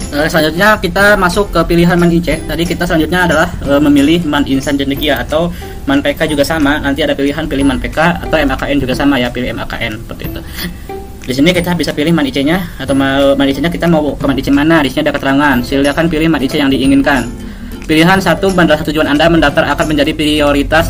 Selanjutnya kita masuk ke pilihan Man IC. Tadi kita selanjutnya adalah memilih Man Insan Cendekia atau Man PK juga sama. Nanti ada pilihan pilih Man PK atau MAKN juga sama ya, pilih MAKN seperti itu. Di sini kita bisa pilih Man IC-nya atau Man IC-nya kita mau ke Man IC mana. Di sini ada keterangan. Silakan pilih Man IC yang diinginkan. Pilihan 1 madrasah tujuan Anda mendaftar akan menjadi prioritas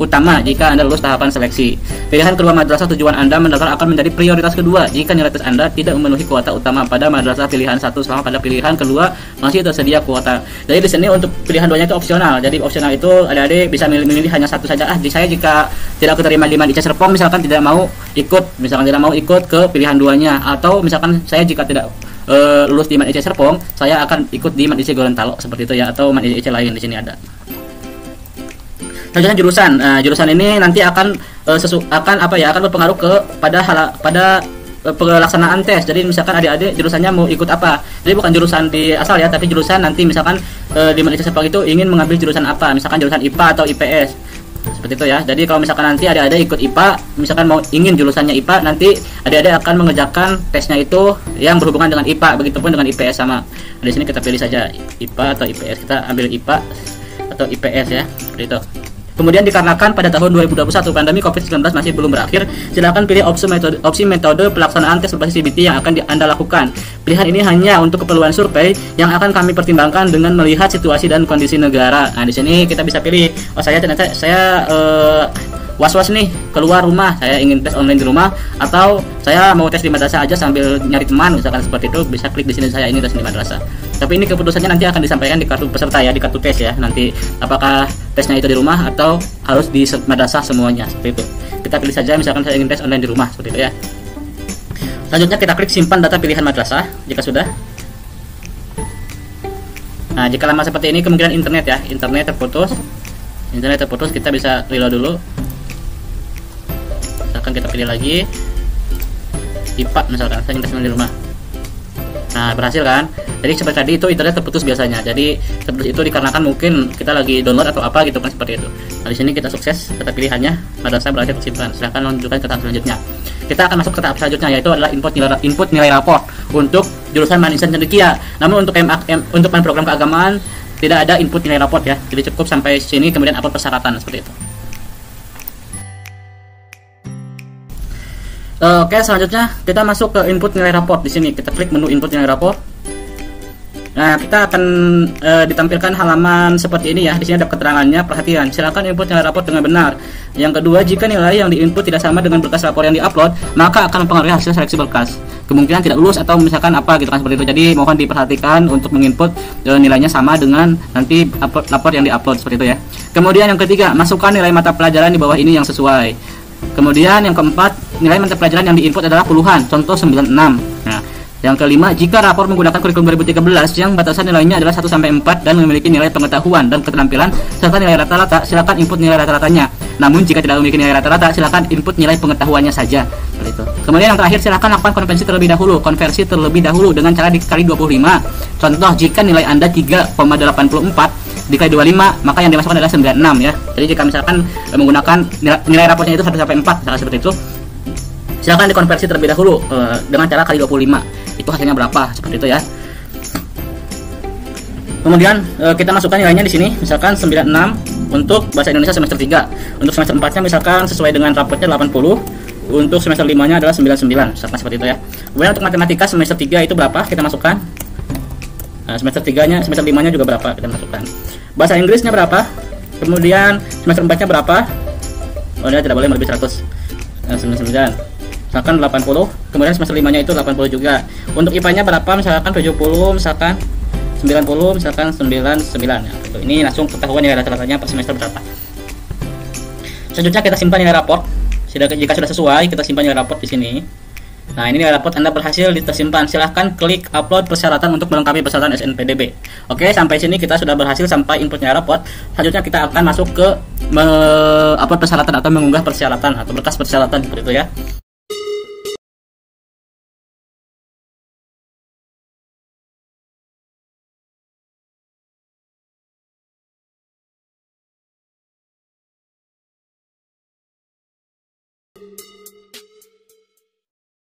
utama jika Anda lulus tahapan seleksi. Pilihan kedua, madrasah tujuan Anda mendaftar akan menjadi prioritas kedua jika nilai tes Anda tidak memenuhi kuota utama pada madrasah pilihan 1 selama pada pilihan kedua masih tersedia kuota. Jadi di sini untuk pilihan 2-nya itu opsional. Jadi opsional itu adik-adik bisa memilih hanya satu saja. Saya jika tidak keterima di Man IC Serpong misalkan tidak mau ikut ke pilihan 2-nya, atau misalkan saya jika tidak lulus di Man IC Serpong, saya akan ikut di Man IC Gorontalo seperti itu ya, atau Man IC lain di sini ada. Selanjutnya jurusan. Jurusan ini nanti akan berpengaruh pada pelaksanaan tes. Jadi misalkan adik-adik jurusannya mau ikut apa. Jadi bukan jurusan di asal ya, tapi jurusan nanti misalkan di Man IC Serpong itu ingin mengambil jurusan apa, misalkan jurusan IPA atau IPS. Seperti itu ya. Jadi kalau misalkan nanti adik-adik ikut IPA, misalkan ingin jurusannya IPA, nanti adik-adik akan mengerjakan tesnya itu yang berhubungan dengan IPA, begitupun dengan IPS sama. Di sini kita pilih saja IPA atau IPS, kita ambil IPA atau IPS ya, seperti itu. Kemudian dikarenakan pada tahun 2021 pandemi COVID-19 masih belum berakhir, silakan pilih opsi metode pelaksanaan tes berbasis CBT yang akan Anda lakukan. Pilihan ini hanya untuk keperluan survei yang akan kami pertimbangkan dengan melihat situasi dan kondisi negara. Nah, di sini kita bisa pilih, saya was-was nih keluar rumah, saya ingin tes online di rumah, atau saya mau tes di madrasah aja sambil nyari teman, misalkan seperti itu, bisa klik di sini, saya ingin tes di madrasah. Tapi ini keputusannya nanti akan disampaikan di kartu peserta ya, di kartu tes ya. Nanti apakah tesnya itu di rumah atau harus di madrasah semuanya, seperti itu. Kita pilih saja, misalkan saya ingin tes online di rumah, seperti itu ya. Selanjutnya kita klik simpan data pilihan madrasah jika sudah. Nah, jika lama seperti ini kemungkinan internet terputus. Kita bisa reload dulu. Misalkan kita pilih lagi IPA, misalkan saya ingin tes di rumah. Nah, berhasil kan? Jadi seperti tadi itu internet terputus biasanya. Jadi terputus itu dikarenakan mungkin kita lagi download atau apa gitu kan, seperti itu. Nah, di sini kita sukses, kita pilihannya madrasah berhasil tersimpan. Silahkan lanjutkan ke tahap selanjutnya. Kita akan masuk ke tahap selanjutnya, yaitu adalah input nilai raport untuk jurusan Man Insan Cendekia. Namun untuk Man program keagamaan tidak ada input nilai raport ya. Jadi cukup sampai sini, kemudian upload persyaratan seperti itu. Oke, selanjutnya kita masuk ke input nilai raport. Di sini kita klik menu input nilai raport. Nah, kita akan ditampilkan halaman seperti ini ya. Di sini ada keterangannya. Perhatian, silakan input nilai raport dengan benar. Yang kedua, jika nilai yang diinput tidak sama dengan berkas rapor yang diupload, maka akan mempengaruhi hasil seleksi berkas. Kemungkinan tidak lulus atau misalkan apa gitu kan, seperti itu. Jadi mohon diperhatikan untuk menginput nilainya sama dengan nanti rapor yang diupload, seperti itu ya. Kemudian yang ketiga, masukkan nilai mata pelajaran di bawah ini yang sesuai. Kemudian yang keempat, nilai mata pelajaran yang diinput adalah puluhan, contoh 96. Nah, yang kelima, jika rapor menggunakan kurikulum 2013 yang batasan nilainya adalah 1-4 dan memiliki nilai pengetahuan dan keterampilan serta nilai rata-rata, silakan input nilai rata-ratanya. Namun jika tidak memiliki nilai rata-rata, silakan input nilai pengetahuannya saja. Seperti itu. Kemudian yang terakhir, silakan lakukan konversi terlebih dahulu dengan cara dikali 25. Contoh, jika nilai Anda 3,84 dikali 25, maka yang dimasukkan adalah 96 ya. Jadi jika misalkan menggunakan nilai raportnya itu 1-4, misalkan seperti itu, silakan dikonversi terlebih dahulu dengan cara kali 25. Itu hasilnya berapa, seperti itu ya. Kemudian kita masukkan nilainya di sini, misalkan 96 untuk bahasa Indonesia semester 3. Untuk semester 4-nya misalkan sesuai dengan raportnya 80. Untuk semester 5-nya adalah 99, misalkan seperti itu ya. Kemudian untuk matematika semester 3 itu berapa, kita masukkan. Nah, semester 3-nya, semester 5-nya juga berapa, kita masukkan. Bahasa Inggrisnya berapa? Kemudian semester 4-nya berapa? Oh, dia tidak boleh lebih 100. 99. Misalkan 80. Kemudian semester 5-nya itu 80 juga. Untuk IPA-nya berapa? Misalkan 70, misalkan 90, misalkan 99 ya. Ini langsung ketahuan nilai rata-ratanya per semester berapa. Selanjutnya kita simpan nilai raport. Jika sudah sesuai, kita simpan nilai raport di sini. Nah, ini nilai raport Anda berhasil tersimpan. Silahkan klik upload persyaratan untuk melengkapi persyaratan SNPDB. Oke, sampai sini kita sudah berhasil sampai input nilai raport. Selanjutnya kita akan masuk ke upload persyaratan atau mengunggah persyaratan atau berkas persyaratan seperti itu ya.